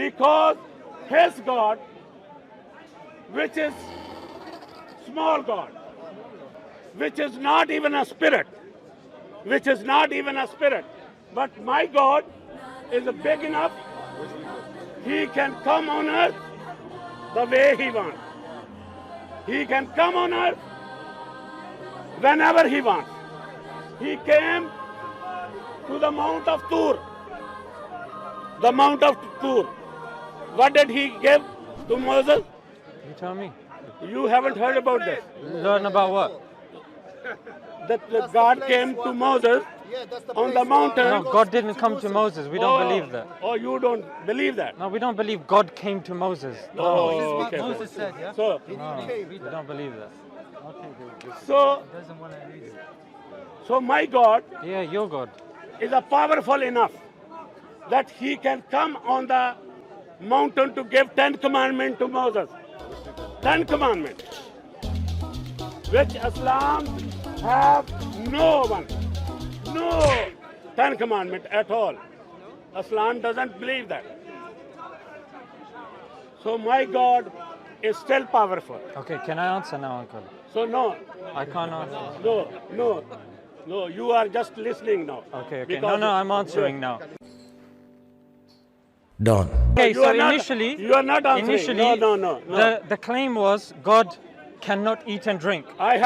Because his God, which is small God, which is not even a spirit, but my God is big enough. He can come on earth the way he wants. He can come on earth whenever he wants. He came to the Mount of Tur. The Mount of Tur. What did he give to Moses? You tell me. You haven't heard about this. Learn about what? That God came to Moses on the mountain. No, God didn't come to Moses. We don't believe that. Oh, you don't believe that? No, we don't believe God came to Moses. No, Oh, okay. Moses said, yeah? So, we don't believe that. so, so my God Yeah, your God. is a powerful enough that he can come on the mountain to give 10 commandments to Moses. 10 commandments, which Islam have no one, no 10 commandments at all. Islam doesn't believe that. So my God is still powerful. Okay, can I answer now, Uncle? So no, I can't answer. no, you are just listening now. Okay. Because- No, I'm answering now. Done. Okay, You so are not- initially, you are not answering. initially, No. The claim was God cannot eat and drink. I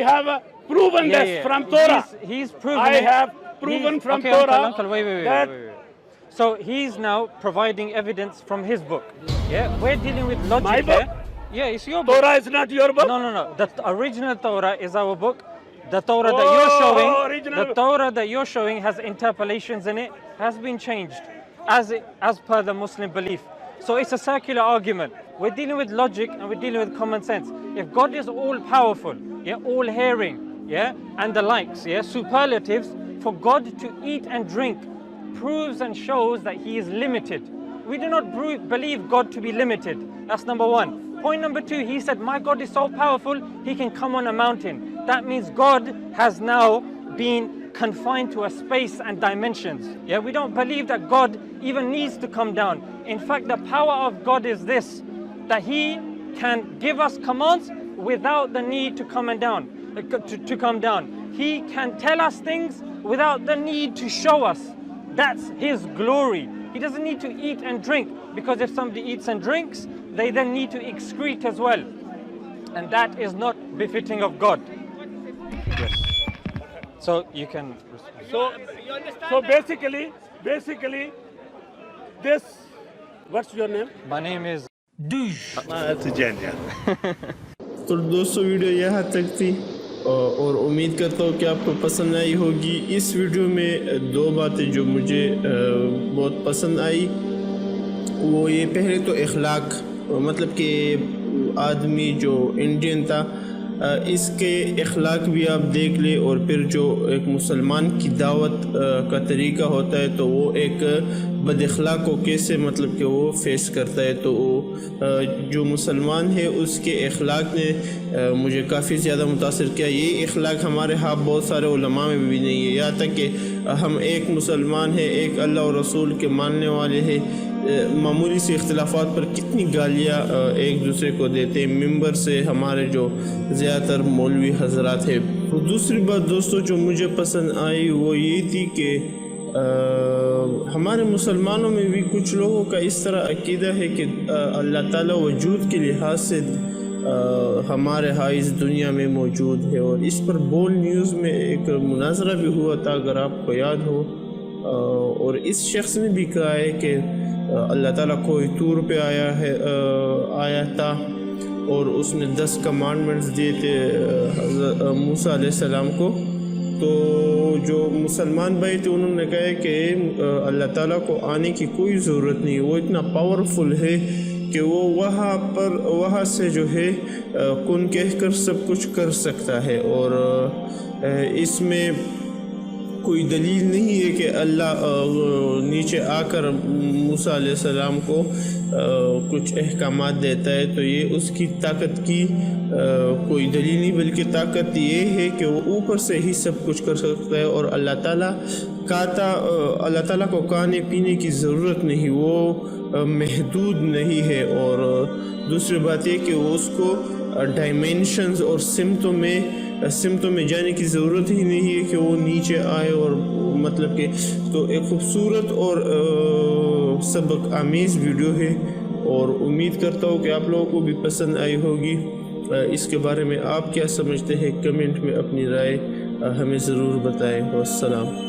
have proven Yeah, this yeah. from Torah. He's proven I it. have proven from okay, Torah Uncle, wait. that- So he's now providing evidence from his book. Yeah, we're dealing with logic My book? here. Yeah, it's your book. Torah is not your book. No. The original Torah is our book. The Torah that Oh, you're showing, original. the Torah that you're showing has interpolations in it, has been changed as per the Muslim belief. So it's a circular argument. We're dealing with logic and we're dealing with common sense. If God is all powerful, yeah, all hearing, yeah, and the likes, yeah, superlatives, for God to eat and drink proves and shows that he is limited. We do not believe God to be limited. That's number one. Point number two, he said, my God is so powerful, he can come on a mountain. That means God has now been confined to a space and dimensions. Yeah, we don't believe that God even needs to come down. In fact, the power of God is this, that he can give us commands without the need to come down. He can tell us things without the need to show us. That's his glory. He doesn't need to eat and drink, because if somebody eats and drinks, they then need to excrete as well. And that is not befitting of God. Yes. So you can... So basically, this, what's your name? My name is... तो दोस्तों video यहाँ तक थी और उम्मीद करता हूँ कि आपको पसंद आई होगी। इस वीडियो में दो बातें जो मुझे बहुत पसंद आई वो ये, पहले तो इखलाक, मतलब कि आदमी जो इंडियन था इसके इखलाक भी आप देख ले, और फिर जो एक मुसलमान की दावत का तरीका होता है तो वो एक बद इखलाक को कैसे मतलब कि वो फेस करता है। तो वो जो मुसलमान है उसके इखलाक ने मुझे काफ़ी ज़्यादा मुतासिर किया। ये इखलाक हमारे यहाँ बहुत सारे उलमा में भी नहीं है, यहाँ तक कि हम एक मुसलमान है, एक अल्लाह और रसूल के मानने वाले हैं, मामूली से इख्तिलाफात पर कितनी गालियाँ एक दूसरे को देते हैं मिंबर से हमारे जो ज़्यादातर मौलवी हजरात हैं। तो दूसरी बात दोस्तों जो मुझे पसंद आई वो ये थी कि हमारे मुसलमानों में भी कुछ लोगों का इस तरह अकीदा है कि अल्लाह ताला वजूद के लिहाज से हमारे यहाँ इस दुनिया में मौजूद है, और इस पर बोल न्यूज़ में एक मुनाजरा भी हुआ था अगर आपको याद हो, और इस शख्स ने भी कहा है कि अल्लाह ताला कोई तूर पे आया था और उसने 10 कमांडमेंट्स दिए थे मूसा अलैहिस्सलाम को। तो जो मुसलमान भाई थे उन्होंने कहा कि अल्लाह ताला को आने की कोई ज़रूरत नहीं, वो इतना पावरफुल है कि वो वहाँ से जो है कुन कहकर सब कुछ कर सकता है, और इसमें कोई दलील नहीं है कि अल्लाह नीचे आकर मूसा अलैहिस्सलाम को कुछ अहकामात देता है। तो ये उसकी ताकत की कोई दलील नहीं, बल्कि ताकत ये है कि वो ऊपर से ही सब कुछ कर सकता है, और अल्लाह ताला को खाने पीने की ज़रूरत नहीं, वो محدود نہیں ہے، اور دوسری بات یہ کہ وہ اس کو ڈائمینشنز اور سمتوں میں جانے کی ضرورت ہی نہیں ہے کہ وہ نیچے آئے، اور مطلب کہ تو ایک خوبصورت اور سبق آمیز ویڈیو ہے، اور امید کرتا ہوں کہ آپ لوگوں کو بھی پسند آئی ہوگی۔ اس کے بارے میں آپ کیا سمجھتے ہیں؟ کمنٹ میں اپنی رائے ہمیں ضرور بتائیں۔ والسلام۔